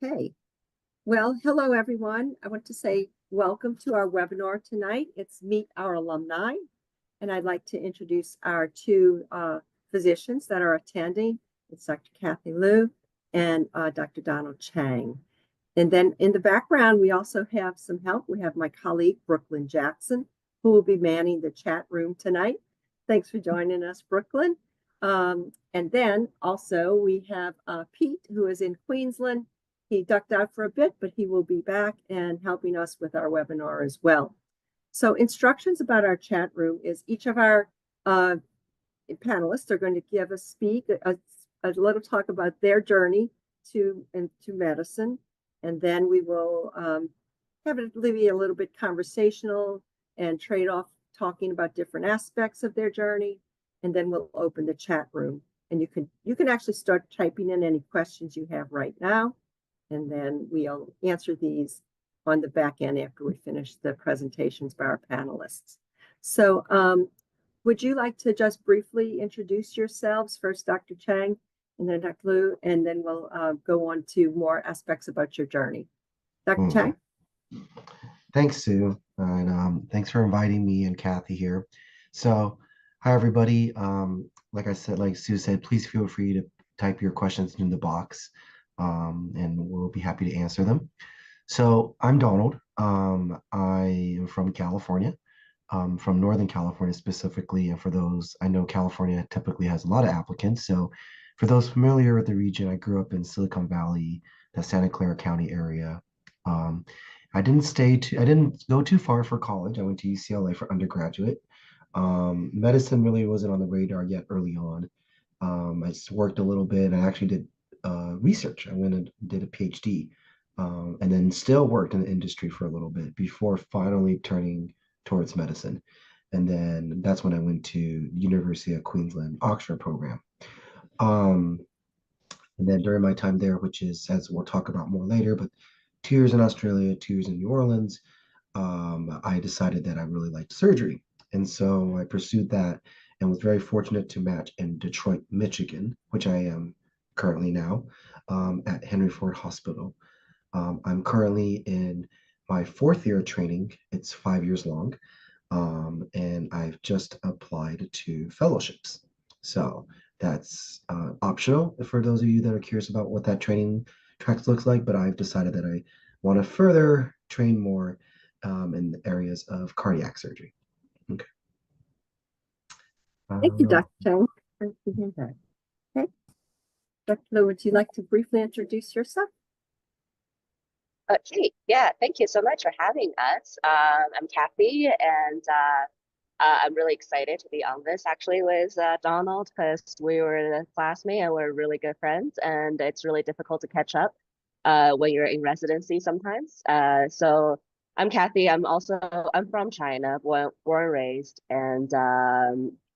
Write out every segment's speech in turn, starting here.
Okay. Well, hello, everyone. I want to say welcome to our webinar tonight. It's Meet Our Alumni. And I'd like to introduce our two physicians that are attending. It's Dr. Cathy Luo and Dr. Donald Chang. And then in the background, we also have some help. We have my colleague, Brooklyn Jackson, who will be manning the chat room tonight. Thanks for joining us, Brooklyn. And then also we have Pete, who is in Queensland. He ducked out for a bit, but he will be back and helping us with our webinar as well. So instructions about our chat room is each of our panelists are going to give a little talk about their journey to medicine. And then we will have it be a little bit conversational and trade off talking about different aspects of their journey. And then we'll open the chat room. And you can actually start typing in any questions you have right now. And then we'll answer these on the back end after we finish the presentations by our panelists. So would you like to just briefly introduce yourselves? First, Dr. Chang, and then Dr. Luo, and then we'll go on to more aspects about your journey. Dr. Chang? Thanks, Sue, and thanks for inviting me and Cathy here. So, hi, everybody. Like Sue said, please feel free to type your questions in the box, and we'll be happy to answer them. So, I'm Donald. I am from California, from Northern California specifically. And for those, I know California typically has a lot of applicants. So, for those familiar with the region, I grew up in Silicon Valley, the Santa Clara County area. I didn't go too far for college. I went to UCLA for undergraduate. Medicine really wasn't on the radar yet early on. I just worked a little bit. I actually did research. I went and did a PhD, and then still worked in the industry for a little bit before finally turning towards medicine. And then that's when I went to University of Queensland Ochsner program. And then during my time there, which is, as we'll talk about more later, but 2 years in Australia, 2 years in New Orleans, I decided that I really liked surgery. And so I pursued that and was very fortunate to match in Detroit, Michigan, which I am currently now, at Henry Ford Hospital. I'm currently in my 4th year of training. It's 5 years long. And I've just applied to fellowships. So that's optional for those of you that are curious about what that training track looks like, but I've decided that I want to further train more in the areas of cardiac surgery. Okay. Thank you, Dr. Chang. Thank you for that. Okay. Dr. Luo, would you like to briefly introduce yourself? Okay, yeah, thank you so much for having us. I'm Cathy, and I'm really excited to be on this actually with Donald, because we were classmates and we're really good friends, and it's really difficult to catch up when you're in residency sometimes. So I'm Cathy. I'm from China, born and raised, and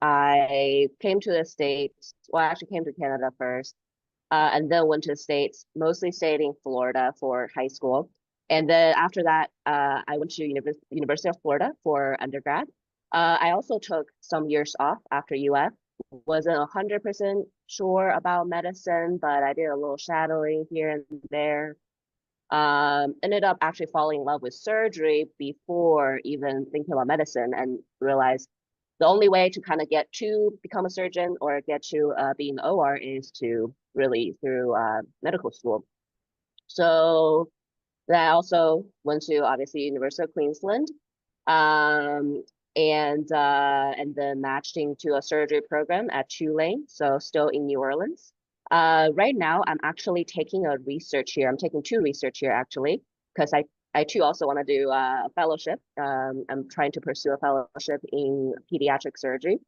I came to the States. Well, I actually came to Canada first. And then went to the States, mostly stayed in Florida for high school. And then after that, I went to University of Florida for undergrad. I also took some years off after UF. Wasn't 100% sure about medicine, but I did a little shadowing here and there. Ended up actually falling in love with surgery before even thinking about medicine, and realized the only way to kind of get to become a surgeon or get to be in the OR is to really through medical school. So then I also went to obviously University of Queensland, and then matched into a surgery program at Tulane, so still in New Orleans. Right now, I'm actually taking a research here. I'm taking 2 research here actually, because I too also want to do a fellowship. I'm trying to pursue a fellowship in pediatric surgery.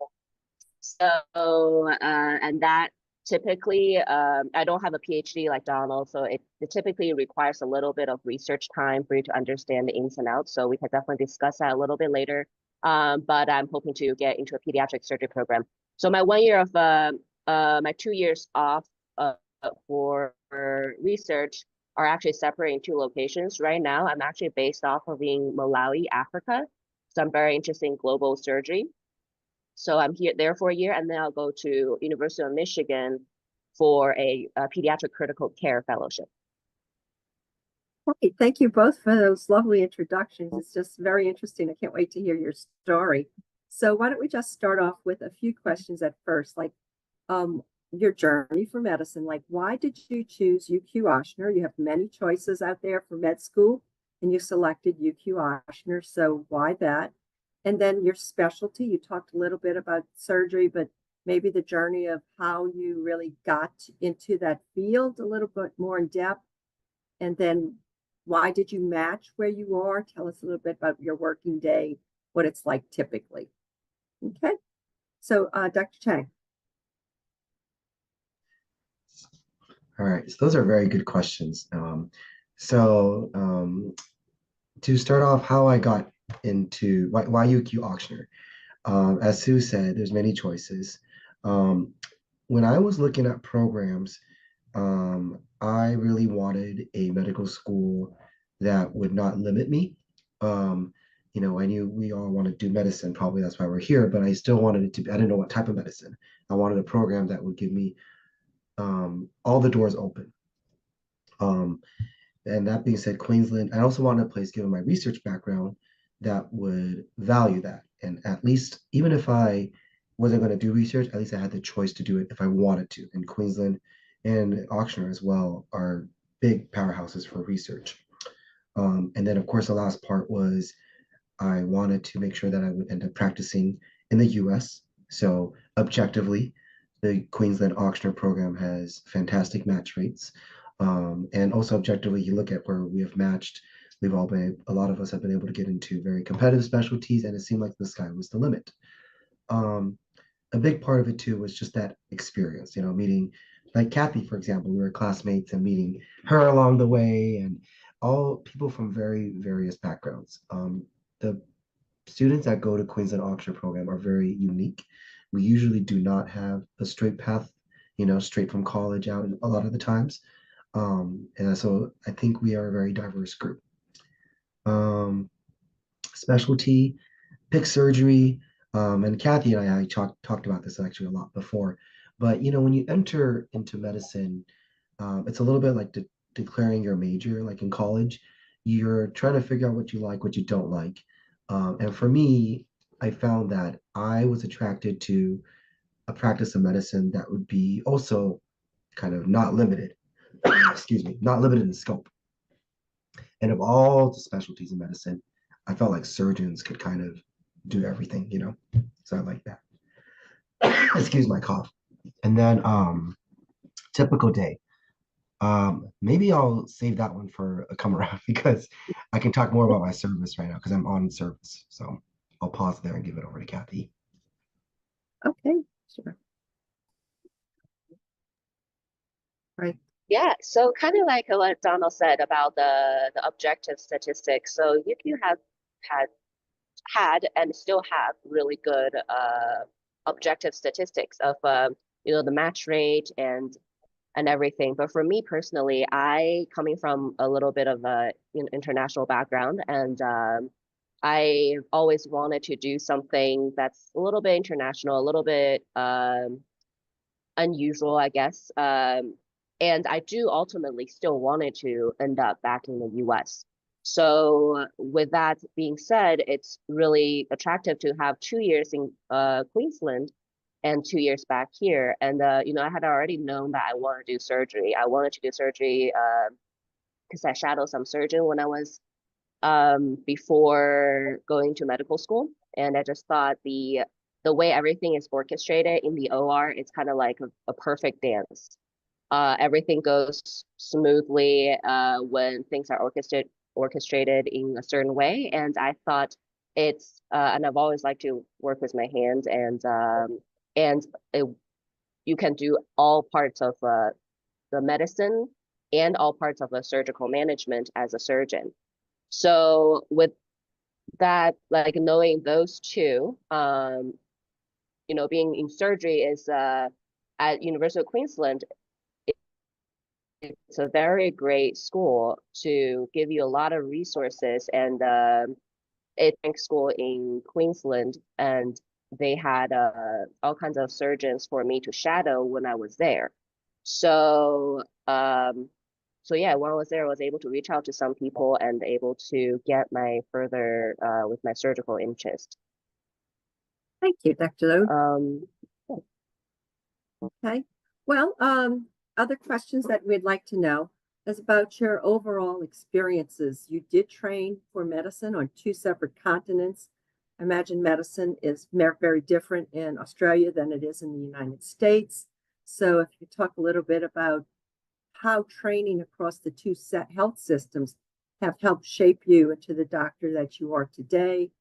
So, and that typically, I don't have a PhD like Donald, so it typically requires a little bit of research time for you to understand the ins and outs. So we can definitely discuss that a little bit later. But I'm hoping to get into a pediatric surgery program. So my 1 year of, my 2 years off for research are actually separating 2 locations. Right now, I'm actually based off of in Malawi, Africa. So I'm very interested in global surgery. So I'm there for a year, and then I'll go to University of Michigan for a pediatric critical care fellowship. Right, thank you both for those lovely introductions. It's just very interesting. I can't wait to hear your story. So why don't we just start off with a few questions at first, like um, your journey for medicine. Like, why did you choose UQ-Ochsner? You have many choices out there for med school, and you selected UQ-Ochsner. So why that? And then your specialty. You talked a little bit about surgery, but maybe the journey of how you really got into that field a little bit more in depth. And then why did you match where you are? Tell us a little bit about your working day, what it's like typically. Okay. So, Dr. Chang. All right, so those are very good questions. So to start off, how I got into why UQ-Ochsner? As Sue said, there's many choices. When I was looking at programs, I really wanted a medical school that would not limit me. I knew we all want to do medicine, probably that's why we're here, but I still wanted it to be, I didn't know what type of medicine. I wanted a program that would give me all the doors open. Um, and that being said, Queensland, I also wanted a place, given my research background, that would value that. And at least, even if I wasn't going to do research, at least I had the choice to do it if I wanted to. And Queensland and Ochsner as well are big powerhouses for research. And then, of course, the last part was I wanted to make sure that I would end up practicing in the US. So, objectively, the Queensland Ochsner program has fantastic match rates. And also, objectively, you look at where we have matched, a lot of us have been able to get into very competitive specialties, and it seemed like the sky was the limit. Um, a big part of it too was just that experience, meeting like Cathy, for example. We were classmates and meeting her along the way, and all people from very various backgrounds. The students that go to Queensland Ochsner program are very unique. We usually do not have a straight path, straight from college out a lot of the times. And so I think we are a very diverse group. Specialty, pick surgery. And Cathy and I talked about this actually a lot before. But when you enter into medicine, it's a little bit like declaring your major, like in college. You're trying to figure out what you like, what you don't like. And for me, I found that I was attracted to a practice of medicine that would be also kind of not limited, excuse me, not limited in scope. And of all the specialties in medicine, I felt like surgeons could kind of do everything. So I like that. Excuse my cough. And then typical day. Maybe I'll save that one for a come around because I can talk more about my service right now because I'm on service. So I'll pause there and give it over to Cathy. Okay, sure. Right. Yeah, so kind of like what Donald said about the objective statistics. So UQ have had and still have really good objective statistics of the match rate and everything. But for me personally, I coming from a little bit of a international background, and I always wanted to do something that's a little bit international, a little bit unusual, I guess. And I do ultimately still wanted to end up back in the US. So with that being said, it's really attractive to have 2 years in Queensland and 2 years back here. And I had already known that I wanted to do surgery. I wanted to do surgery because I shadowed some surgeon when I was before going to medical school. And I just thought the way everything is orchestrated in the OR, it's kind of like a perfect dance. Everything goes smoothly when things are orchestrated in a certain way. And I thought and I've always liked to work with my hands, and you can do all parts of the medicine and all parts of the surgical management as a surgeon. So with that, like knowing those two, being in surgery is at University of Queensland, it's a very great school to give you a lot of resources, and it's a school in Queensland, and they had all kinds of surgeons for me to shadow when I was there. So So yeah, while I was there, I was able to reach out to some people and able to get my further with my surgical interest. Thank you, Dr. Luo. Um, Okay. Well, other questions that we'd like to know is about your overall experiences. You did train for medicine on two separate continents. I imagine medicine is very different in Australia than it is in the United States. So if you talk a little bit about how training across the two set health systems have helped shape you into the doctor that you are today,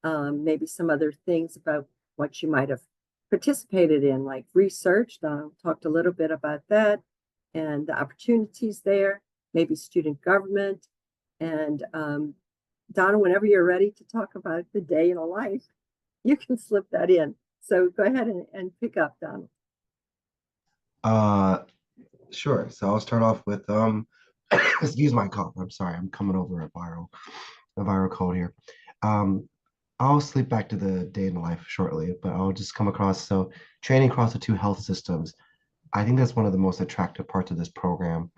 maybe some other things about what you might have participated in, like research. Talked a little bit about that and the opportunities there, maybe student government. And Donna, whenever you're ready to talk about the day in a life, you can slip that in. So go ahead and pick up, Donna. Sure. So I'll start off with excuse my cough. I'm sorry. I'm coming over a viral cold here. Um, I'll sleep back to the day in the life shortly, but I'll just come across training across the two health systems. I think that's one of the most attractive parts of this program.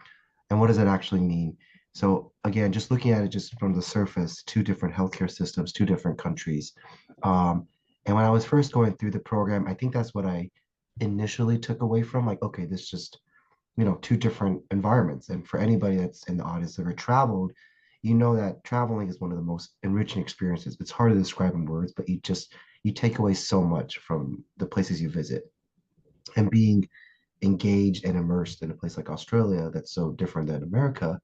And what does it actually mean? So again, just looking at it just from the surface, two different healthcare systems, two different countries. And when I was first going through the program, I think that's what I initially took away from, like, okay, this just, two different environments. And for anybody that's in the audience that ever traveled, you know that traveling is one of the most enriching experiences. It's hard to describe in words, but you take away so much from the places you visit. And being engaged and immersed in a place like Australia that's so different than America,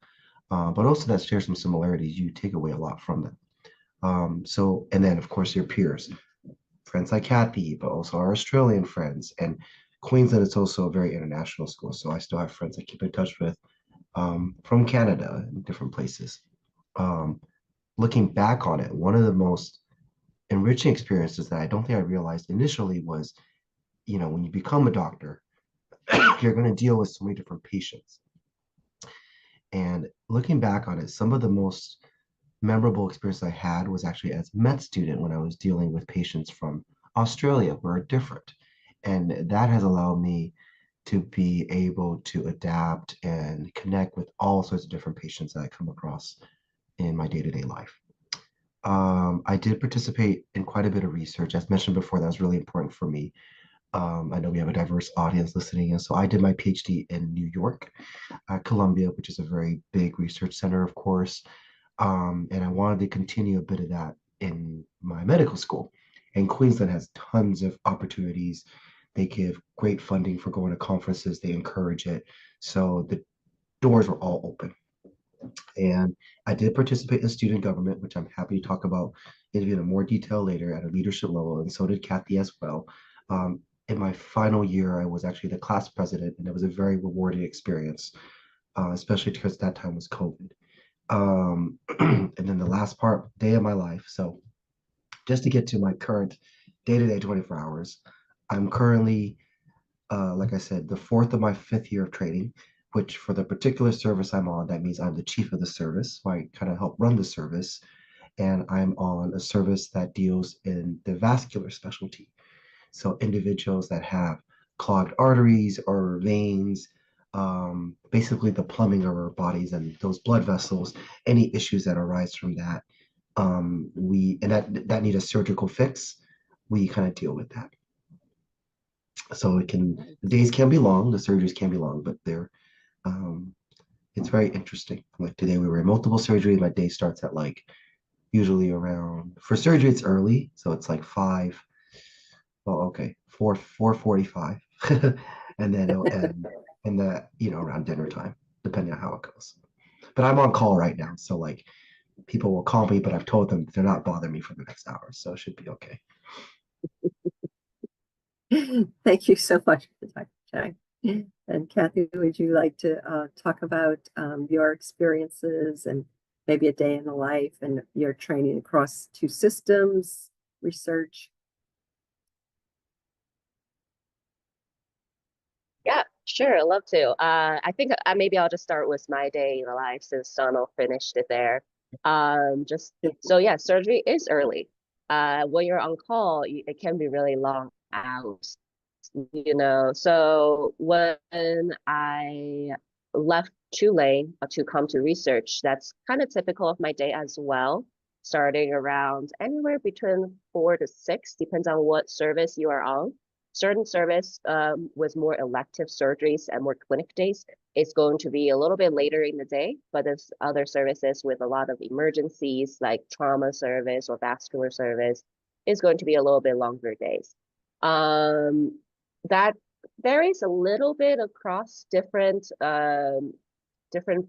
but also that shares some similarities, you take away a lot from them. And then of course your peers, friends like Cathy, but also our Australian friends. And Queensland is also a very international school. So I still have friends I keep in touch with from Canada and different places. Um, Looking back on it, one of the most enriching experiences that I don't think I realized initially was, when you become a doctor, you're going to deal with so many different patients. And looking back on it, some of the most memorable experience I had was actually as a med student when I was dealing with patients from Australia who are different. And that has allowed me to be able to adapt and connect with all sorts of different patients that I come across in my day-to-day life. I did participate in quite a bit of research. As mentioned before, that was really important for me. I know we have a diverse audience listening, and so I did my PhD in New York at Columbia, which is a very big research center, of course. And I wanted to continue a bit of that in my medical school. And Queensland has tons of opportunities. They give great funding for going to conferences. They encourage it. So the doors were all open. And I did participate in student government, which I'm happy to talk about in even more detail later at a leadership level. And so did Cathy as well. In my final year, I was actually the class president, and it was a very rewarding experience, especially because that time was COVID. And then the last part, day of my life. So just to get to my current day-to-day 24 hours, I'm currently, like I said, the fourth of my fifth year of training, which for the particular service I'm on, that means I'm the chief of the service. So I kind of help run the service. And I'm on a service that deals in the vascular specialty. So individuals that have clogged arteries or veins, basically the plumbing of our bodies and those blood vessels, any issues that arise from that, that need a surgical fix, we kind of deal with that. So the days can be long, the surgeries can be long, but um, it's very interesting. Like today we were in multiple surgeries. My day starts at like usually around, for surgery it's early, so it's like 5. Oh, okay, 4:45, and then it'll end in around dinner time, depending on how it goes. But I'm on call right now, so like people will call me, but I've told them they're not bothering me for the next hour, so it should be okay. Thank you so much, Dr. Chang. And Cathy, would you like to talk about your experiences and maybe a day in the life and your training across two systems, research? Yeah, sure, I'd love to. I think maybe I'll just start with my day in the life since Donald finished it there. Just so yeah, surgery is early. When you're on call, it can be really long hours. So when I left Tulane to come to research. That's kind of typical of my day as well, starting around anywhere between 4 to 6, depends on what service you are on. Certain service with more elective surgeries and more clinic days is going to be a little bit later in the day, but there's other services with a lot of emergencies like trauma service or vascular service is going to be a little bit longer days. That varies a little bit across different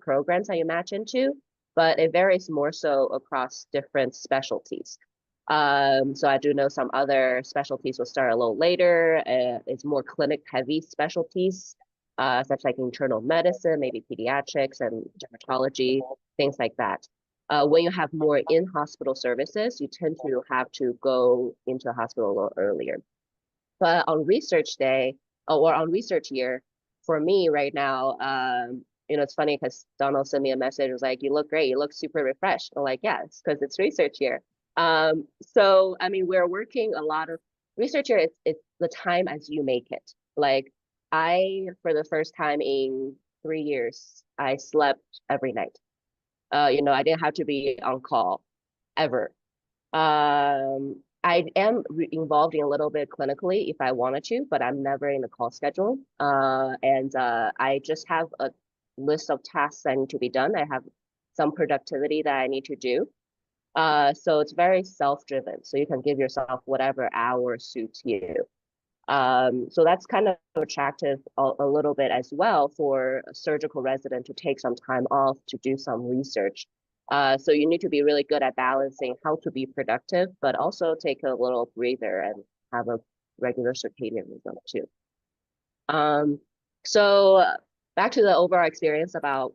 programs that you match into, but it varies more so across different specialties. So I do know some other specialties will start a little later. It's more clinic heavy specialties, such like internal medicine, maybe pediatrics and dermatology, things like that. When you have more in-hospital services, you tend to have to go into a hospital a little earlier. But on research day or on research year, for me right now, it's funny because Donald sent me a message, was like, "You look great, you look super refreshed." I'm like, "Yeah, it's because it's research year." So I mean, we're working a lot of research year. It's the time as you make it. Like for the first time in 3 years, I slept every night. I didn't have to be on call ever. I am involved in a little bit clinically if I wanted to, but I'm never in the call schedule. And I just have a list of tasks that need to be done. I have some productivity that I need to do. So it's very self-driven. So you can give yourself whatever hour suits you. So that's kind of attractive a little bit as well for a surgical resident to take some time off to do some research. So you need to be really good at balancing how to be productive, but also take a little breather and have a regular circadian rhythm too. So back to the overall experience about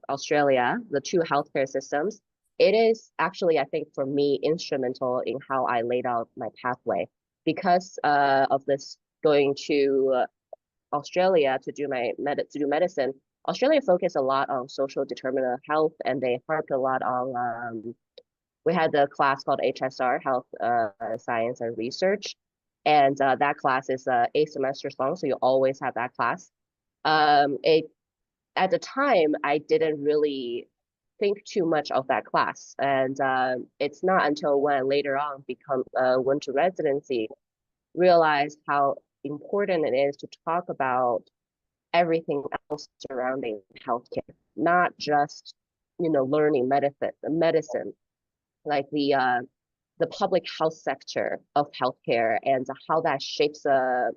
Australia, the two healthcare systems. It is actually, I think, for me, instrumental in how I laid out my pathway because of this going to Australia to do medicine. Australia focused a lot on social determinant of health, and they harped a lot on. We had the class called HSR, Health Science and Research, and that class is 8 semesters long, so you always have that class. At the time, I didn't really think too much of that class, and it's not until when later on went to residency, realized how important it is to talk about everything else surrounding healthcare, not just learning medicine, like the public health sector of healthcare and how that shapes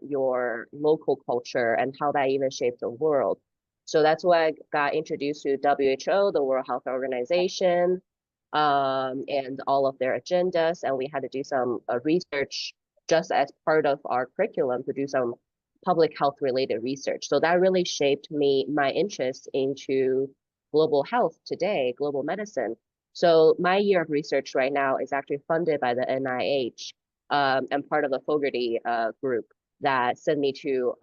your local culture and how that even shapes the world. So that's why I got introduced to WHO, the World Health Organization, and all of their agendas. And we had to do some research just as part of our curriculum to do some public health related research. So that really shaped my interest into global health today, global medicine. So my year of research right now is actually funded by the NIH and part of the Fogarty group that sent me to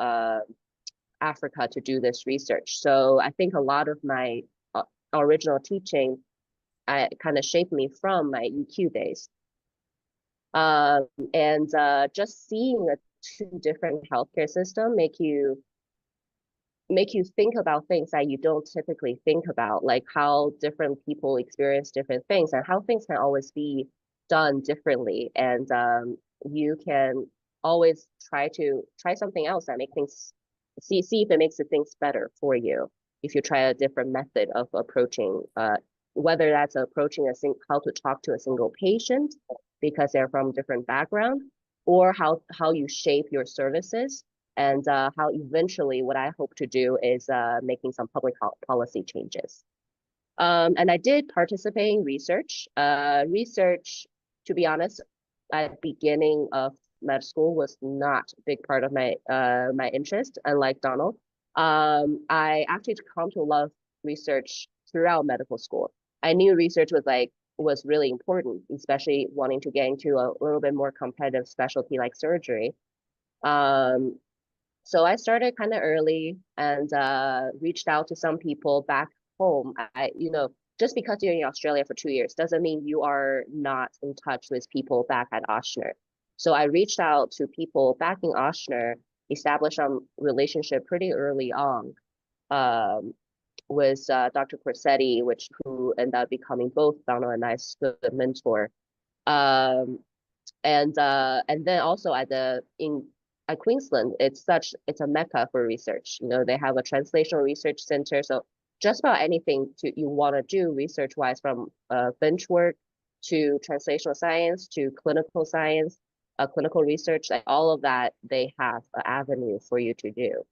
Africa to do this research. So I think a lot of my original teaching kind of shaped me from my UQ days. And just seeing the two different healthcare systems make you think about things that you don't typically think about, like how different people experience different things and how things can always be done differently. And you can always try something else that make things see if it makes the things better for you. If you try a different method of approaching, whether that's approaching how to talk to a single patient because they're from different background, or how you shape your services, and how eventually what I hope to do is making some public policy changes. And I did participate in research. Research, to be honest, at the beginning of med school was not a big part of my interest, unlike Donald. I actually come to love research throughout medical school. I knew research was really important, especially wanting to get into a little bit more competitive specialty like surgery. So I started kind of early and reached out to some people back home. Just because you're in Australia for 2 years doesn't mean you are not in touch with people back at Ochsner. So I reached out to people back in Ochsner, established some relationship pretty early on. with Dr. Corsetti, who ended up becoming both Donald and I's good mentor. Um, and then also at Queensland, it's a mecca for research. They have a translational research center, so just about anything you want to do research wise, from bench work to translational science to clinical science, clinical research, like all of that, they have an avenue for you to do.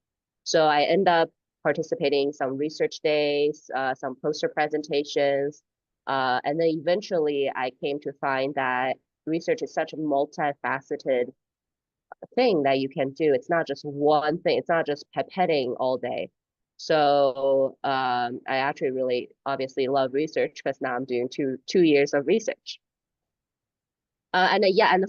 So I end up participating in some research days, some poster presentations, and then eventually I came to find that research is such a multifaceted thing that you can do. It's not just one thing. It's not just pipetting all day. So I actually really obviously love research, because now I'm doing two years of research. And yeah, and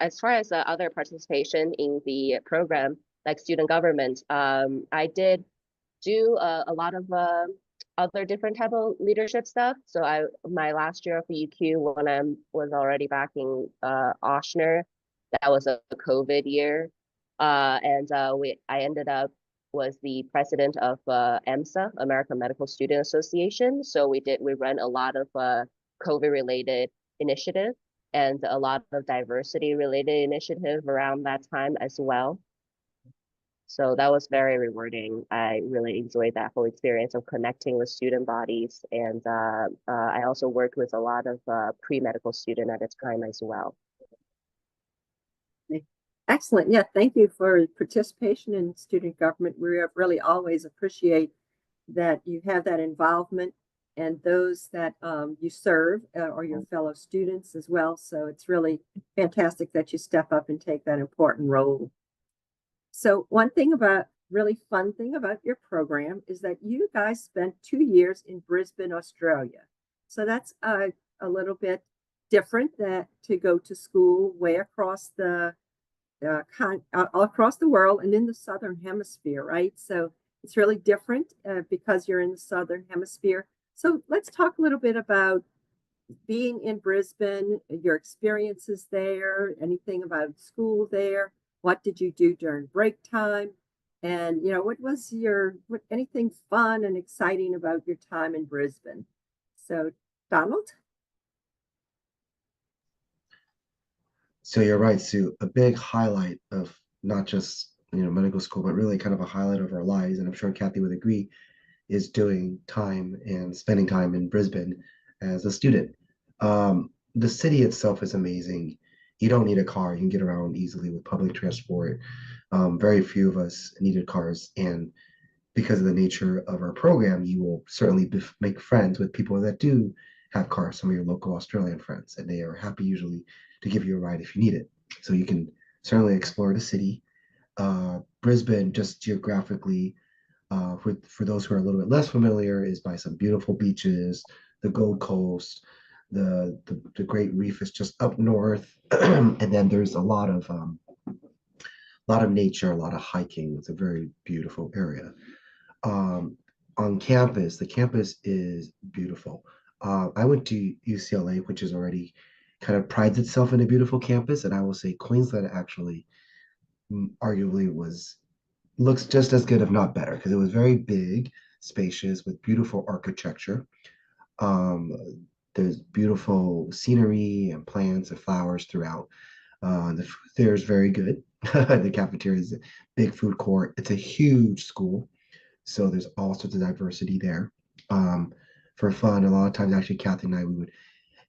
as far as other participation in the program, like student government, I did do a lot of other different type of leadership stuff. So my last year of UQ, when I was already back in Ochsner, that was a COVID year, and I ended up was the president of AMSA, American Medical Student Association. So we run a lot of COVID related initiative and a lot of diversity related initiative around that time as well. So that was very rewarding. I really enjoyed that whole experience of connecting with student bodies. And I also worked with a lot of pre-medical students at the time as well. Excellent. Yeah, thank you for participation in student government. We really always appreciate that you have that involvement, and those that you serve are your fellow students as well. So it's really fantastic that you step up and take that important role. So one really fun thing about your program is that you guys spent 2 years in Brisbane, Australia. So that's a little bit different to go to school way across all across the world and in the Southern Hemisphere, right? So it's really different because you're in the Southern Hemisphere. So let's talk a little bit about being in Brisbane, your experiences there, anything about school there. What did you do during break time? And, what was anything fun and exciting about your time in Brisbane? So, Donald? So you're right, Sue. A big highlight of not just medical school, but really kind of a highlight of our lives, and I'm sure Cathy would agree, is doing time and spending time in Brisbane as a student. The city itself is amazing. You don't need a car. You can get around easily with public transport. Very few of us needed cars, and because of the nature of our program, you will certainly make friends with people that do have cars, some of your local Australian friends, and they are happy usually to give you a ride if you need it. So you can certainly explore the city. Brisbane, just geographically, for those who are a little bit less familiar, is by some beautiful beaches, the Gold Coast, the Great Reef is just up north, and then there's a lot of nature, a lot of hiking. It's a very beautiful area. On campus, the campus is beautiful. I went to UCLA, which is already kind of prides itself in a beautiful campus, and I will say Queensland actually arguably looks just as good, if not better, because it was very big, spacious, with beautiful architecture. There's beautiful scenery and plants and flowers throughout. The food there is very good. The cafeteria is a big food court. It's a huge school, so there's all sorts of diversity there. For fun, a lot of times, actually, Cathy and I, we would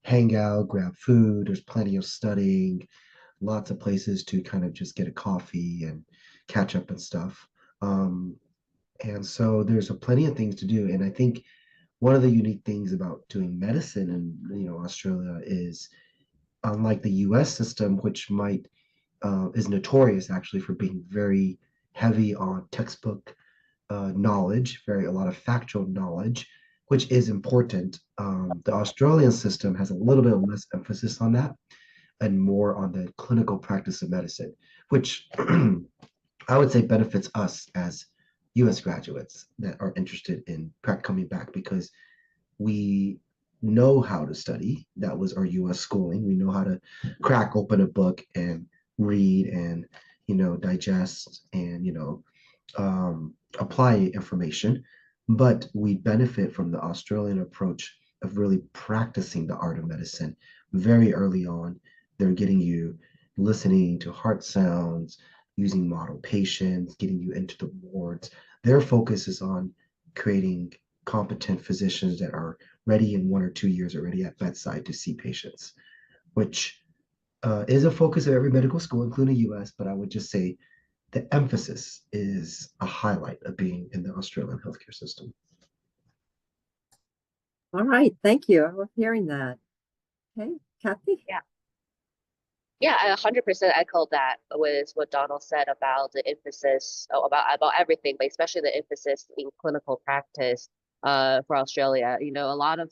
hang out, grab food. There's plenty of studying, lots of places to kind of just get a coffee and catch up and stuff. And so there's plenty of things to do. And I think one of the unique things about doing medicine in Australia is, unlike the U.S. system, which is notorious actually for being very heavy on textbook knowledge, a lot of factual knowledge, which is important. The Australian system has a little bit less emphasis on that and more on the clinical practice of medicine, which I would say benefits us as US graduates that are interested in coming back, because we know how to study. That was our US schooling. We know how to crack open a book and read and, digest and, apply information. But we benefit from the Australian approach of really practicing the art of medicine very early on. They're getting you listening to heart sounds, using model patients, getting you into the wards. Their focus is on creating competent physicians that are ready in 1 or 2 years already at bedside to see patients, which is a focus of every medical school, including US. But I would just say the emphasis is a highlight of being in the Australian healthcare system. All right, thank you. I love hearing that. Okay, Kathy? Yeah. Yeah, I 100% echo that with what Donald said about the emphasis about everything, but especially the emphasis in clinical practice for Australia. You know, a lot of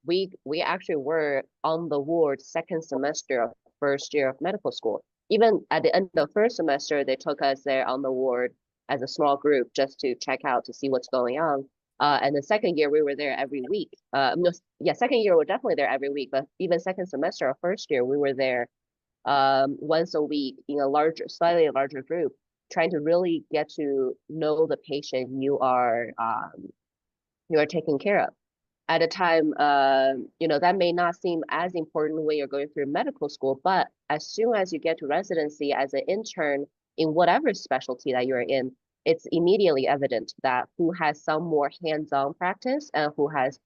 we actually were on the ward second semester of first year of medical school. Even at the end of first semester, they took us there on the ward as a small group just to check out to see what's going on. And the second year we were there every week. No, yeah, second year we're definitely there every week, but even second semester or first year we were there once a week in a slightly larger group, trying to really get to know the patient you are taking care of. At a time, you know, that may not seem as important when you're going through medical school, but as soon as you get to residency as an intern in whatever specialty that you're in, it's immediately evident that who has some more hands-on practice and who has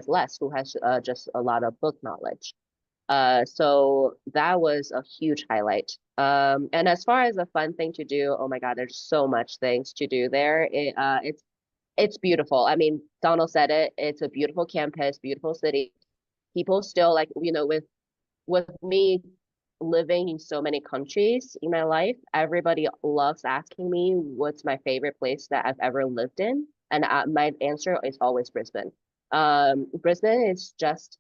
less, who has just a lot of book knowledge. So that was a huge highlight. And as far as a fun thing to do, oh my God, there's so much things to do there. It's beautiful. I mean, Donald said it. It's a beautiful campus, beautiful city. People still like, you know, with me living in so many countries in my life, everybody loves asking me what's my favorite place that I've ever lived in, and my answer is always Brisbane. Brisbane is just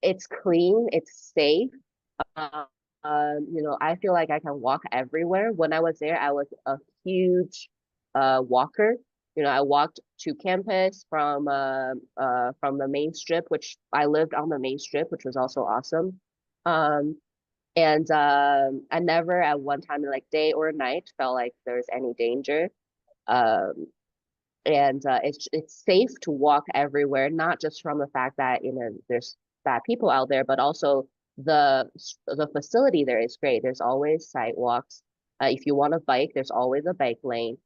it's clean, it's safe. Uh, you know, I feel like I can walk everywhere. When I was there, I was a huge walker. You know, I walked to campus from the main strip, which I lived on the main strip, which was also awesome. Um, and I never at one time, like day or night, felt like there's any danger. Um, and it's safe to walk everywhere, not just from the fact that, you know, there's bad people out there, but also the facility there is great. There's always sidewalks. If you want to bike, there's always a bike lane.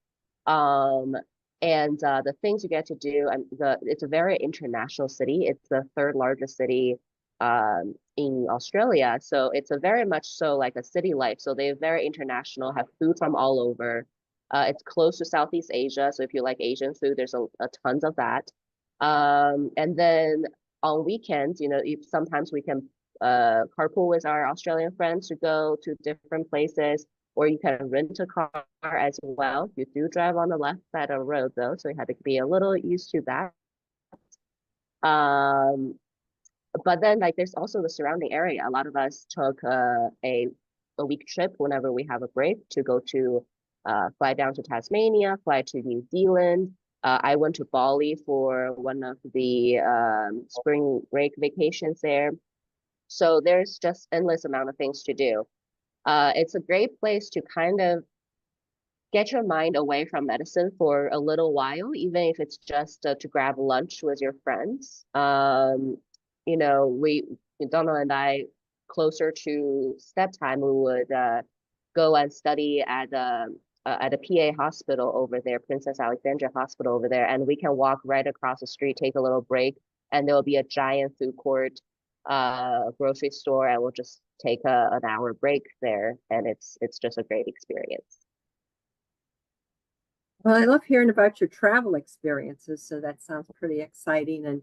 Um, and the things you get to do, and it's a very international city. It's the third largest city in Australia, so it's a very much so like a city life. So they're very international, have food from all over. It's close to Southeast Asia, so if you like Asian food, there's a tons of that. And then on weekends, you know, sometimes we can carpool with our Australian friends to go to different places, or you can rent a car as well. You do drive on the left side of the road though, so you had to be a little used to that. Um, but then like there's also the surrounding area. A lot of us took a week trip whenever we have a break to go to fly down to Tasmania, fly to New Zealand. I went to Bali for one of the spring break vacations there. So there's just endless amount of things to do. It's a great place to kind of get your mind away from medicine for a little while, even if it's just to grab lunch with your friends. You know, Donald and I, closer to step time, we would go and study at a PA hospital over there, Princess Alexandra Hospital over there, and we can walk right across the street, take a little break, and there will be a giant food court, grocery store, and we'll just take an hour break there, and it's just a great experience. Well, I love hearing about your travel experiences, so that sounds pretty exciting. And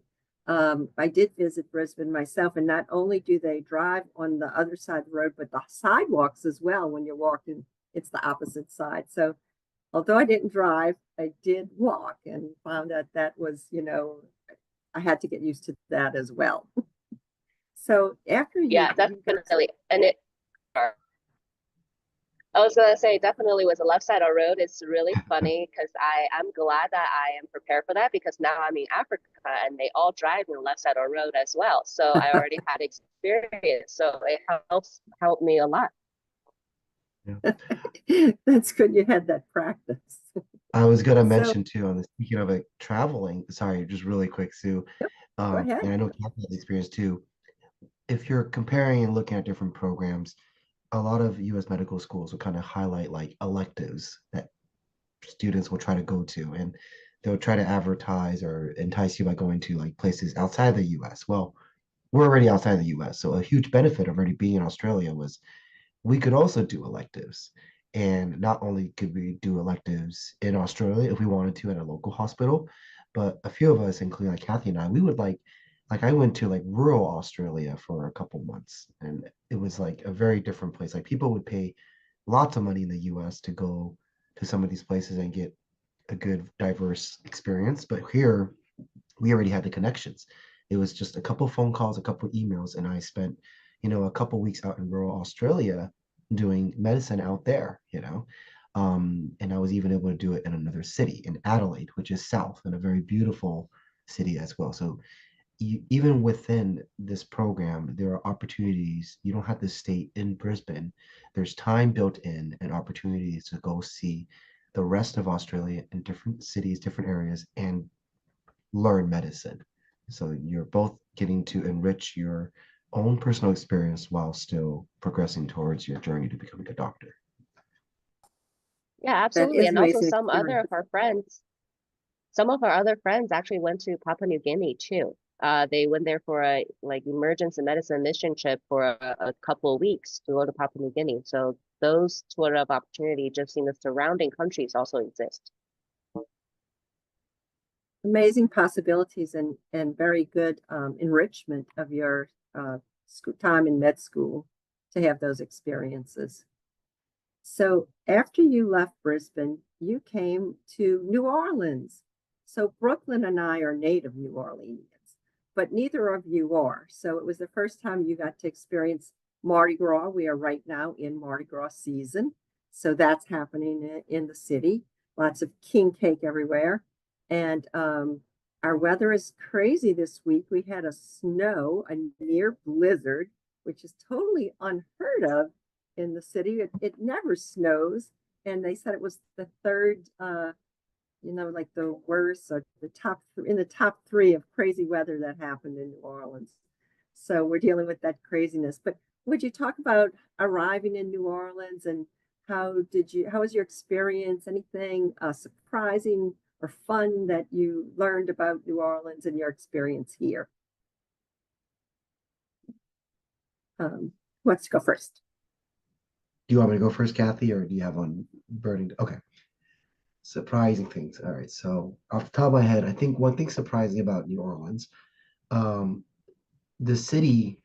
I did visit Brisbane myself, and not only do they drive on the other side of the road, but the sidewalks as well. When you're walking, it's the opposite side. So although I didn't drive, I did walk and found out that was, you know, I had to get used to that as well. So after Yeah, definitely. And it I was gonna say definitely with the left side of the road, it's really funny because I'm glad that I am prepared for that, because now I'm in Africa and they all drive in the left side of the road as well. So I already had experience. So it helped me a lot. Yeah. That's good you had that practice. I was gonna So, mention too on the speaking of it, traveling. Sorry, just really quick, Sue. yep, go ahead. And I know Kathy has experience too. If you're comparing and looking at different programs, a lot of U.S. medical schools will kind of highlight like electives that students will try to go to, and they'll try to advertise or entice you by going to like places outside the U.S. Well, we're already outside the U.S., so a huge benefit of already being in Australia was we could also do electives. And not only could we do electives in Australia if we wanted to at a local hospital, but a few of us, including like Kathy and I, we would like I went to like rural Australia for a couple months, and it was like a very different place. Like people would pay lots of money in the US to go to some of these places and get a good diverse experience. But here we already had the connections. It was just a couple phone calls, a couple emails, and I spent, a couple weeks out in rural Australia doing medicine out there, and I was even able to do it in another city, in Adelaide, which is south and a very beautiful city as well. So even within this program, there are opportunities. You don't have to stay in Brisbane. There's time built in and opportunities to go see the rest of Australia in different cities, different areas, and learn medicine. So you're both getting to enrich your own personal experience while still progressing towards your journey to becoming a doctor. Yeah, That absolutely. is And also amazing experience. some of our other friends actually went to Papua New Guinea too. They went there for a like emergency medicine mission trip for a couple of weeks to go to Papua New Guinea. So those sort of opportunity just in the surrounding countries also exist. Amazing possibilities and very good enrichment of your time in med school to have those experiences. So after you left Brisbane, you came to New Orleans. So Brooklyn and I are native New Orleanians, but neither of you are. So it was the first time you got to experience Mardi Gras. We are right now in Mardi Gras season. So that's happening in the city. Lots of king cake everywhere. And our weather is crazy this week. We had a near blizzard, which is totally unheard of in the city. It never snows. And they said it was the third, like the worst or in the top three of crazy weather that happened in New Orleans. So we're dealing with that craziness. But would you talk about arriving in New Orleans and how was your experience? Anything surprising or fun that you learned about New Orleans and your experience here? Let's go first. Do you want me to go first, Kathy, or do you have one burning? Okay. Surprising things. All right. So off the top of my head, I think one thing surprising about New Orleans, um, the city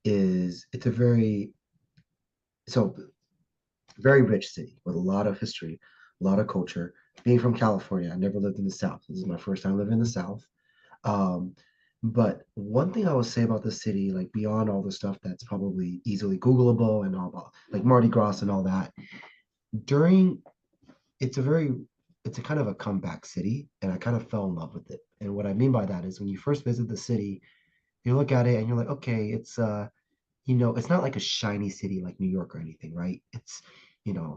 it's a so very rich city with a lot of history, a lot of culture. Being from California, I never lived in the South. This is my first time living in the South. Um, but one thing I would say about the city, like beyond all the stuff that's probably easily Googleable and all about like Mardi Gras and all that, during it's a very it's a kind of a comeback city, and I kind of fell in love with it. And what I mean by that is when you first visit the city, you look at it and you're like, okay, it's not like a shiny city like New York or anything, right? It's,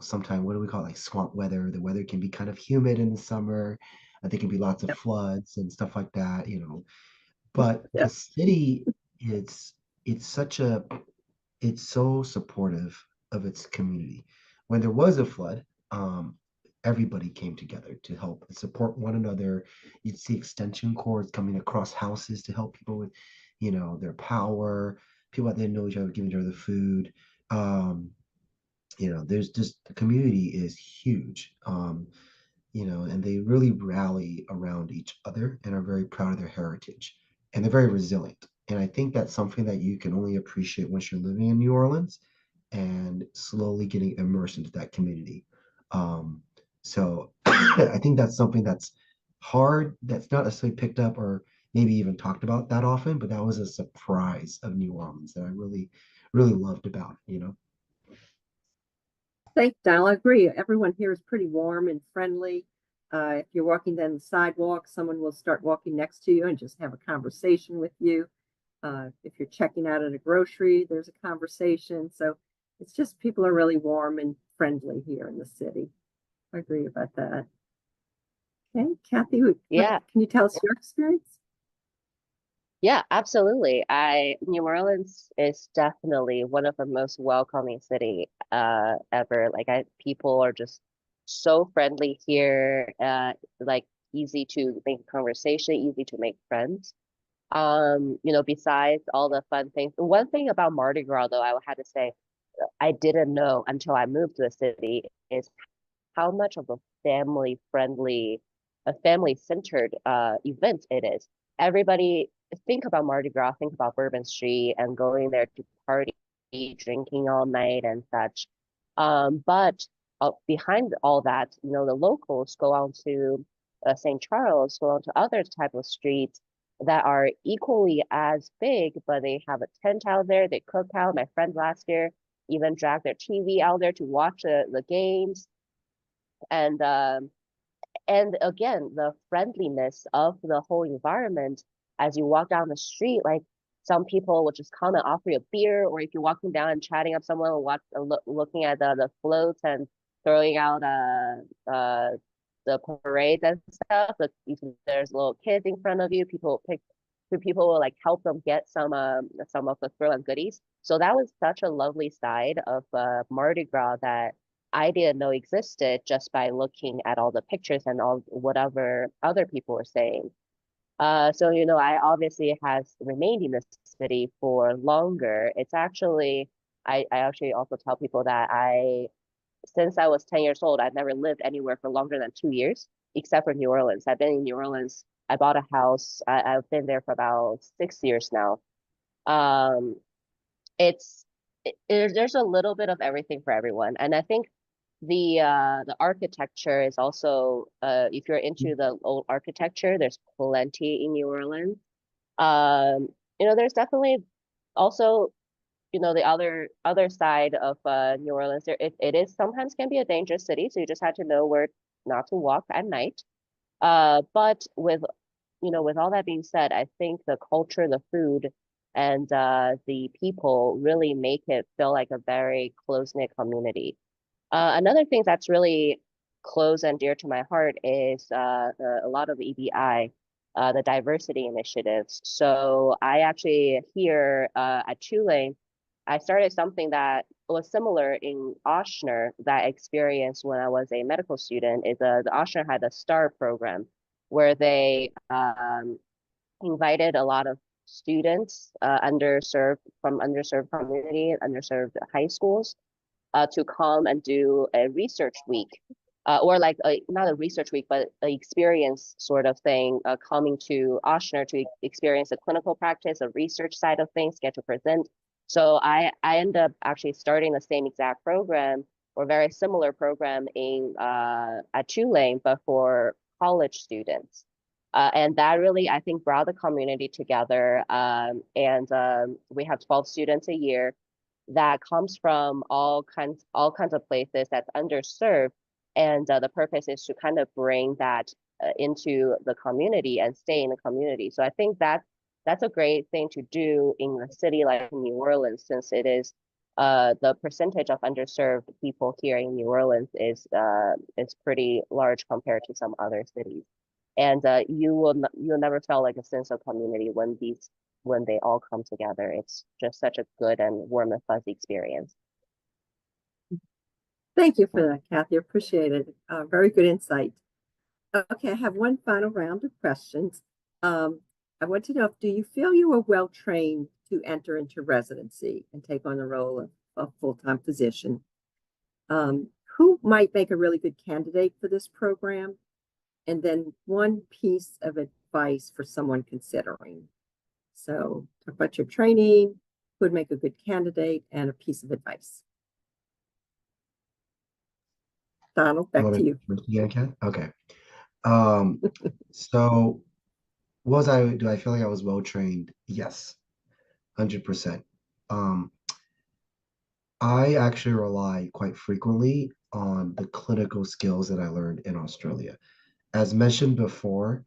sometimes what do we call it, like swamp weather? The weather can be kind of humid in the summer. There can be lots of Yep. floods and stuff like that. But the Yep. city, it's it's such a it's so supportive of its community. When there was a flood, everybody came together to help and support one another. You'd see extension cords coming across houses to help people with, their power. People that didn't know each other giving each other food. Um, there's just the community is huge. And they really rally around each other and are very proud of their heritage. And they're very resilient. And I think that's something that you can only appreciate once you're living in New Orleans and slowly getting immersed into that community. So I think that's something that's hard, that's not necessarily picked up or maybe even talked about that often, but that was a surprise of New Orleans that I really, really loved about. Thanks, Donald. I agree. Everyone here is pretty warm and friendly. If you're walking down the sidewalk, someone will start walking next to you and just have a conversation with you. If you're checking out at a grocery, there's a conversation. So it's just people are really warm and friendly here in the city. I agree about that. Okay, Kathy, Yeah, can you tell us your experience? yeah, absolutely. New Orleans is definitely one of the most welcoming city ever. Like people are just so friendly here, like easy to make conversation, easy to make friends. Besides all the fun things, one thing about Mardi Gras though, I had to say I didn't know until I moved to the city is how much of a family-centered event it is. Everybody think about Mardi Gras, think about Bourbon Street and going there to party, drinking all night and such. But behind all that, the locals go on to St. Charles, go on to other type of streets that are equally as big, but they have a tent out there, they cook out. My friend last year even dragged their TV out there to watch the games. And again, the friendliness of the whole environment as you walk down the street, like some people will just come and offer you a beer, or if you're walking down and chatting up someone, looking at the floats and throwing out the parades and stuff. Like if there's little kids in front of you, people will like help them get some of the thrill and goodies. So that was such a lovely side of Mardi Gras that I didn't know existed just by looking at all the pictures and all whatever other people were saying. So I obviously has remained in the city for longer. It's actually I actually also tell people that since I was 10 years old, I've never lived anywhere for longer than 2 years, except for New Orleans. I've been in New Orleans. I bought a house. I've been there for about 6 years now. Um, there's a little bit of everything for everyone, and I think the architecture is also if you're into the old architecture, there's plenty in New Orleans. There's definitely also the other side of New Orleans. It is sometimes can be a dangerous city, so you just have to know where not to walk at night. But with all that being said, I think the culture, the food, and the people really make it feel like a very close-knit community. Another thing that's really close and dear to my heart is a lot of EDI, the diversity initiatives. So I actually here at Tulane, I started something that was similar in Ochsner that I experienced when I was a medical student. The Ochsner had a STAR program where they invited a lot of students from underserved community, underserved high schools to come and do a research week, or like not a research week, but an experience sort of thing, coming to Ochsner to experience the clinical practice, the research side of things, get to present. So I end up actually starting the same exact program or very similar program at Tulane, but for college students. And that really, I think, brought the community together. And we have 12 students a year that comes from all kinds of places that's underserved, and the purpose is to kind of bring that into the community and stay in the community. So I think that's a great thing to do in a city like New Orleans, since it is the percentage of underserved people here in New Orleans is pretty large compared to some other cities. And you'll never feel like a sense of community when they all come together. It's just such a good and warm and fuzzy experience. Thank you for that, Kathy. Appreciate it. Very good insight. Okay, I have one final round of questions. I want to know, do you feel you are well trained to enter into residency and take on the role of a full-time physician? Who might make a really good candidate for this program? And then one piece of advice for someone considering. So talk about your training, who would make a good candidate, and a piece of advice. Donald, back to you. Again, Kat? Okay. So do I feel like I was well trained? Yes, 100%. I actually rely quite frequently on the clinical skills that I learned in Australia. As mentioned before,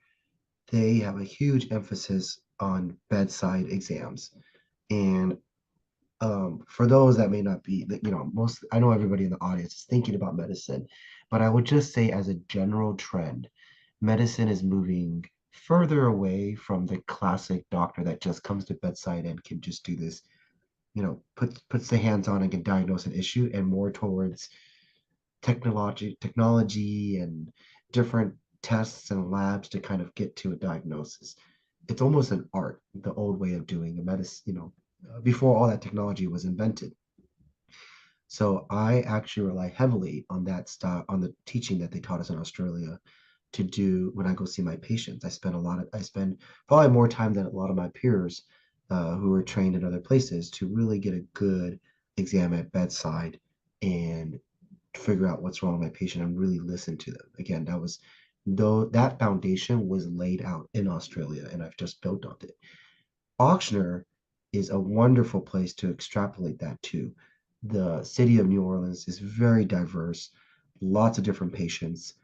they have a huge emphasis on bedside exams. And for those that may not be, I know everybody in the audience is thinking about medicine, but I would just say as a general trend, medicine is moving further away from the classic doctor that just comes to bedside and can just do this, puts the hands on and can diagnose an issue, and more towards technology and different tests and labs to kind of get to a diagnosis. It's almost an art, the old way of doing a medicine, before all that technology was invented. So I actually rely heavily on that style, on the teaching that they taught us in Australia to do when I go see my patients. I spend probably more time than a lot of my peers who are trained in other places to really get a good exam at bedside and figure out what's wrong with my patient and really listen to them. Again, that foundation was laid out in Australia and I've just built on it. Ochsner is a wonderful place to extrapolate that to. The city of New Orleans is very diverse, lots of different patients.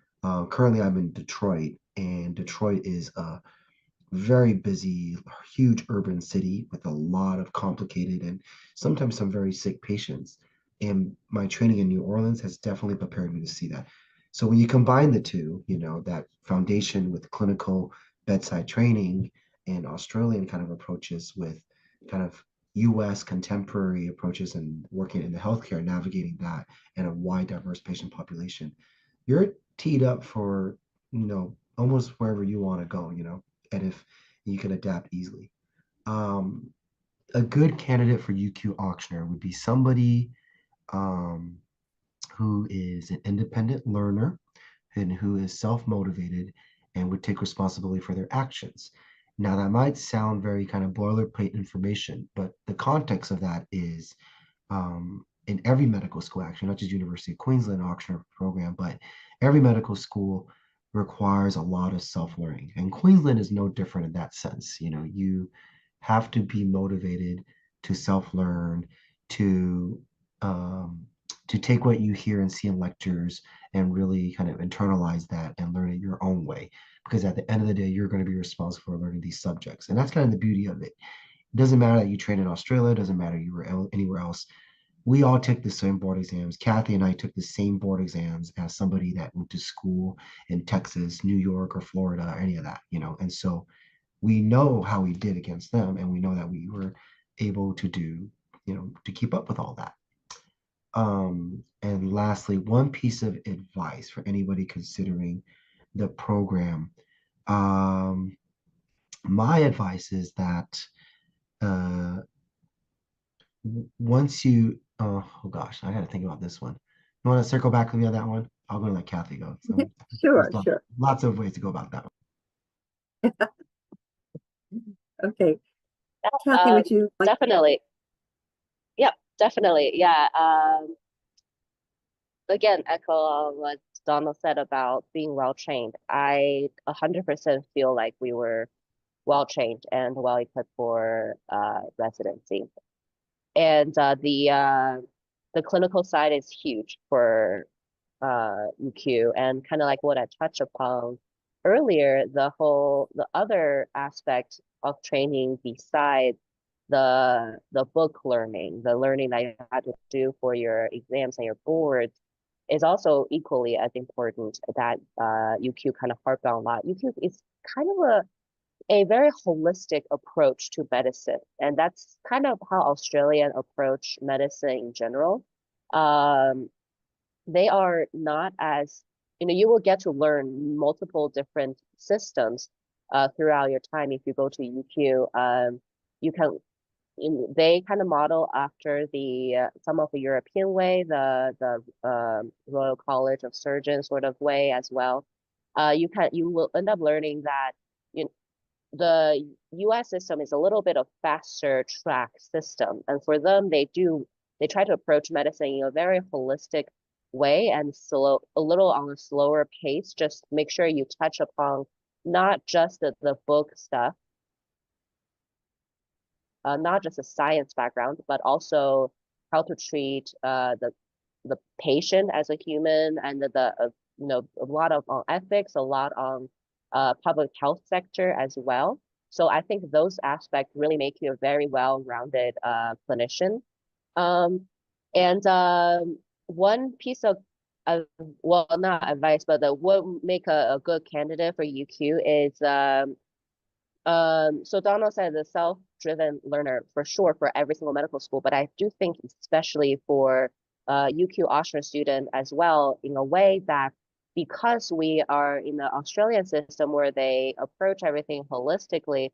Currently, I'm in Detroit, and Detroit is a very busy, huge urban city with a lot of complicated and sometimes some very sick patients. And my training in New Orleans has definitely prepared me to see that. So when you combine the two, that foundation with clinical bedside training and Australian kind of approaches with kind of US contemporary approaches and working in the healthcare, navigating that and a wide, diverse patient population, you're teed up for, almost wherever you want to go, and if you can adapt easily. Um, a good candidate for UQ-Ochsner would be somebody um, who is an independent learner and who is self-motivated and would take responsibility for their actions. Now, that might sound very kind of boilerplate information, but the context of that is in every medical school, actually, not just University of Queensland Ochsner program, but every medical school requires a lot of self-learning. And Queensland is no different in that sense. You have to be motivated to self-learn, to um, to take what you hear and see in lectures and really kind of internalize that and learn it your own way. Because at the end of the day, you're going to be responsible for learning these subjects. And that's kind of the beauty of it. It doesn't matter that you train in Australia, it doesn't matter you were anywhere else. We all took the same board exams. Cathy and I took the same board exams as somebody that went to school in Texas, New York, or Florida, or any of that, And so we know how we did against them, and we know that we were able to do, to keep up with all that. And lastly, one piece of advice for anybody considering the program. My advice is that uh, once you, oh gosh, I got to think about this one. You want to circle back with me on that one? I'll go and let Cathy go. So Sure, there's sure. lots of ways to go about that one. Okay. Yeah, Cathy, would you like? definitely. Yep, definitely. Yeah. Again, echo what Donald said about being well trained. I 100% feel like we were well trained and well equipped for residency. And the clinical side is huge for UQ, and kind of like what I touched upon earlier, the other aspect of training besides the book learning, the learning that you had to do for your exams and your boards is also equally as important that UQ kind of harped on a lot. UQ is kind of a very holistic approach to medicine, and that's kind of how Australian approach medicine in general. Um, they are not as, you will get to learn multiple different systems throughout your time if you go to UQ. You can they kind of model after the some of the European way, the Royal College of Surgeons sort of way as well. You will end up learning that you the US system is a little bit of faster track system. And for them, they try to approach medicine in a very holistic way and a little on a slower pace. Just make sure you touch upon not just the book stuff, not just a science background, but also how to treat the patient as a human, and a lot of on ethics, a lot on public health sector as well. So I think those aspects really make you a very well-rounded clinician. And one piece of well, not advice, but what make a good candidate for UQ is so Donald said the self-driven learner for sure for every single medical school, but I do think especially for UQ-Ochsner student as well, in a way that because we are in the Australian system where they approach everything holistically,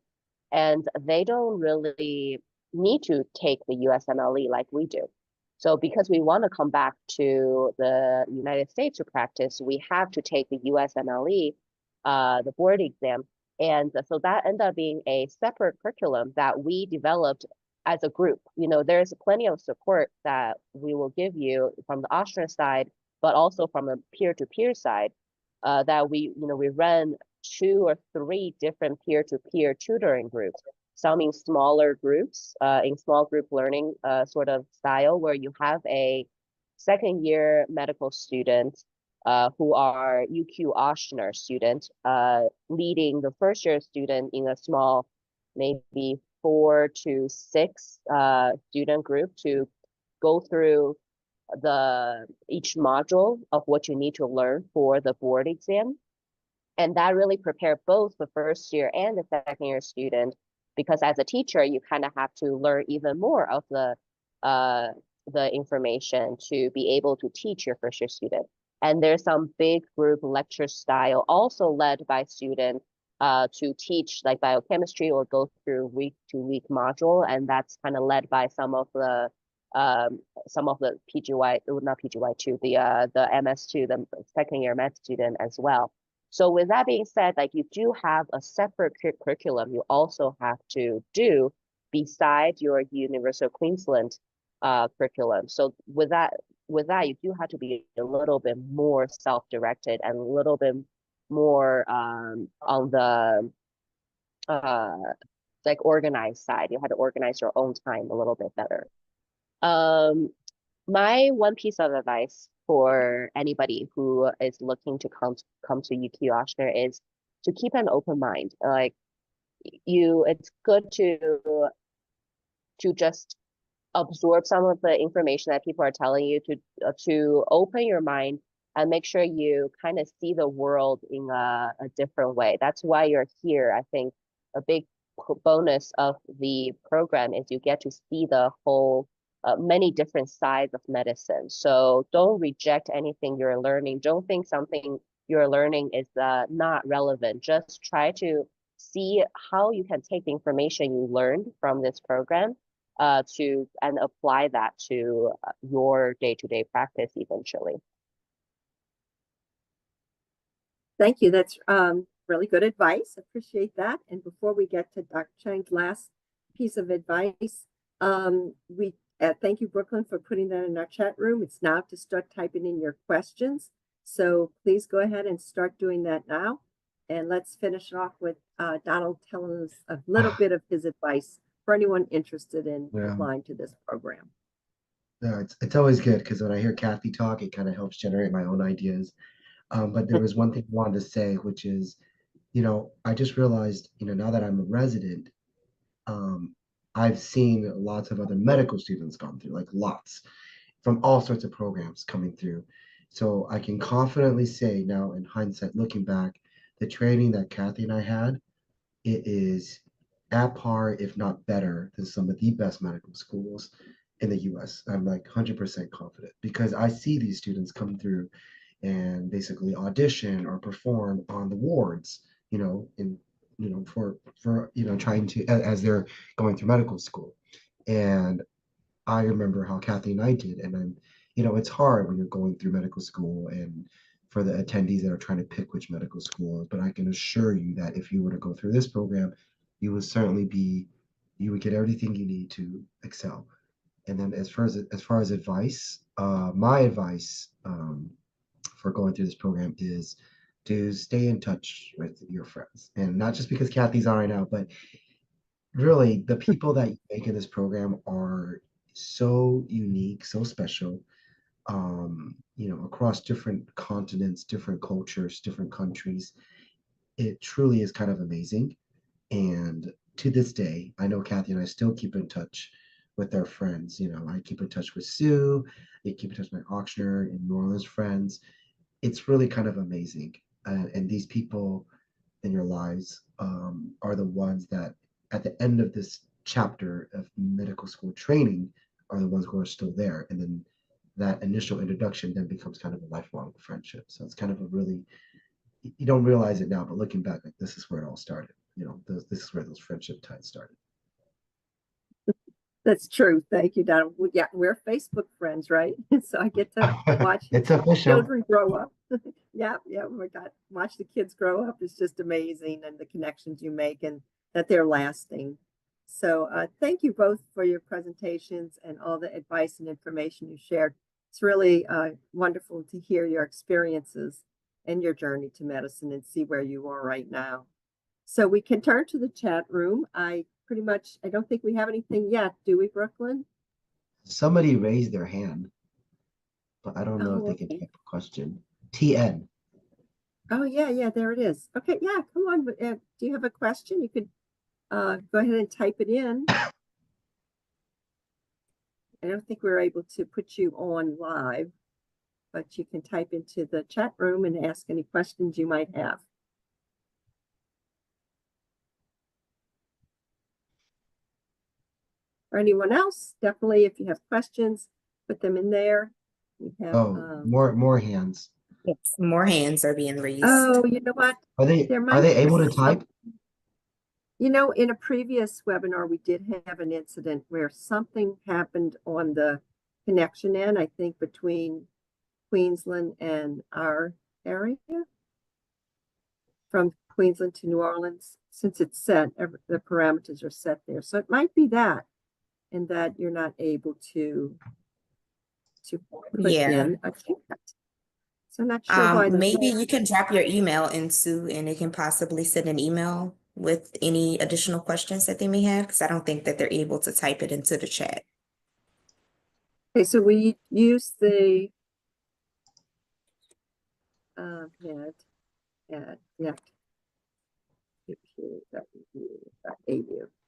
and they don't really need to take the USMLE like we do. So because we want to come back to the United States to practice, we have to take the USMLE, the board exam. And so that ended up being a separate curriculum that we developed as a group. You know, there's plenty of support that we will give you from the Austrian side, but also from a peer-to-peer side, that we run 2 or 3 different peer-to-peer tutoring groups, some in smaller groups, in small group learning sort of style, where you have a second year medical student who are UQ-Ochsner student leading the first year student in a small, maybe 4 to 6 student group to go through each module of what you need to learn for the board exam. And that really prepare both the first year and the second year student, because as a teacher, you kind of have to learn even more of the information to be able to teach your first year student. And there's some big group lecture style also led by students to teach like biochemistry or go through week-to-week module. And that's kind of led by some of the PGY, not PGY2, the MS2, the second year med student as well. So with that being said, like you do have a separate curriculum you also have to do beside your University of Queensland curriculum. So with that, you do have to be a little bit more self-directed and a little bit more on the like organized side. You had to organize your own time a little bit better. My one piece of advice for anybody who is looking to come to UQ-Ochsner is to keep an open mind. Like it's good to just absorb some of the information that people are telling you, to open your mind and make sure you kind of see the world in a different way. That's why you're here. I think a big bonus of the program is you get to see the whole many different sides of medicine. So don't reject anything you're learning. Don't think something you're learning is not relevant. Just try to see how you can take the information you learned from this program and apply that to your day-to-day practice eventually. Thank you. That's really good advice. Appreciate that. And before we get to Dr. Chang's last piece of advice, we thank you, Brooklyn, for putting that in our chat room. It's now to start typing in your questions. So please go ahead and start doing that now. And let's finish off with Donald telling us a little bit of his advice for anyone interested in applying to this program. Yeah, it's always good because when I hear Cathy talk, it kind of helps generate my own ideas. But there was one thing I wanted to say, which is, I just realized, now that I'm a resident, I've seen lots of other medical students gone through, like lots, from all sorts of programs coming through. So I can confidently say now, in hindsight, looking back, the training that Cathy and I had, it is at par, if not better, than some of the best medical schools in the US. I'm like 100% confident because I see these students come through and basically audition or perform on the wards, for trying to, as they're going through medical school. And I remember how Cathy and I did. And then, it's hard when you're going through medical school and for the attendees that are trying to pick which medical school, but I can assure you that if you were to go through this program, you would get everything you need to excel. And then as far as advice, my advice for going through this program is to stay in touch with your friends. And not just because Cathy's on right now, but really the people that you make in this program are so unique, so special, across different continents, different cultures, different countries. It truly is kind of amazing. And to this day, I know Cathy and I still keep in touch with their friends. You know, I keep in touch with Sue, I keep in touch with my Ochsner and New Orleans friends. It's really kind of amazing. And these people in your lives are the ones that, at the end of this chapter of medical school training, are the ones who are still there. And then that initial introduction then becomes kind of a lifelong friendship. So it's kind of a really, you don't realize it now, but looking back, like this is where it all started. You know, this is where those friendship ties started. That's true. Thank you, Donald. Yeah, we're Facebook friends, right? So I get to watch It's official. children grow up. Yeah, oh my God, watch the kids grow up. It's just amazing, and the connections you make and that they're lasting. So thank you both for your presentations and all the advice and information you shared. It's really wonderful to hear your experiences and your journey to medicine and see where you are right now. So we can turn to the chat room. I don't think we have anything yet, do we, Brooklyn? Somebody raised their hand, but I don't know if Oh, they can okay. type a question. TN. Oh, yeah, there it is. Okay, yeah, come on. Do you have a question? You could go ahead and type it in. I don't think we're able to put you on live, but you can type into the chat room and ask any questions you might have. Or anyone else, definitely, if you have questions, put them in there. We have, Oh, more hands. Yes, more hands are being raised. oh, you know what? Are they able to type? You know, in a previous webinar, we did have an incident where something happened on the connection end, I think between Queensland and our area. From Queensland to New Orleans, since it's set, the parameters are set there. So it might be that, and that you're not able to put in a chat. So I'm not sure why. Maybe you can drop your email into, and it can possibly send an email with any additional questions that they may have, because I don't think that they're able to type it into the chat. Okay, so we use the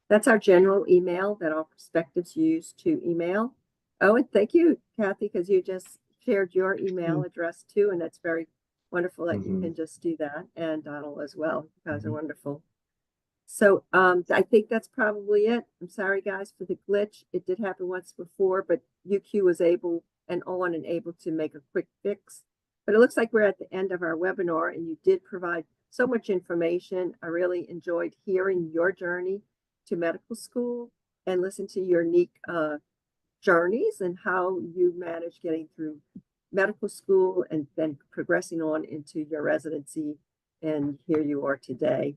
That's our general email that all prospectives use to email. Oh, and thank you, Cathy, because you just shared your email address too, and that's very wonderful that you can just do that, and Donald as well. You guys are wonderful. So I think that's probably it. I'm sorry, guys, for the glitch. It did happen once before, but UQ was able to make a quick fix. But it looks like we're at the end of our webinar, and you did provide so much information. I really enjoyed hearing your journey to medical school and listen to your unique journeys and how you managed getting through medical school and then progressing on into your residency. And here you are today.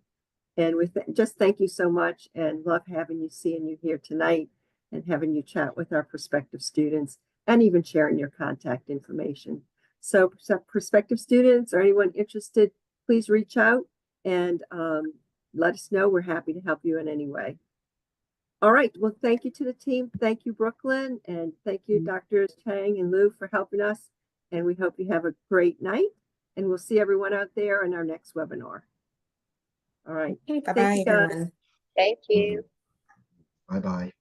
And just thank you so much, and love seeing you here tonight and having you chat with our prospective students and even sharing your contact information. So prospective students or anyone interested, please reach out and let us know. We're happy to help you in any way. All right. Well, thank you to the team. Thank you, Brooklyn. And thank you, Drs. Chang and Luo, for helping us. And we hope you have a great night. And we'll see everyone out there in our next webinar. All right. Okay, bye-bye, everyone. Thank you. Bye-bye.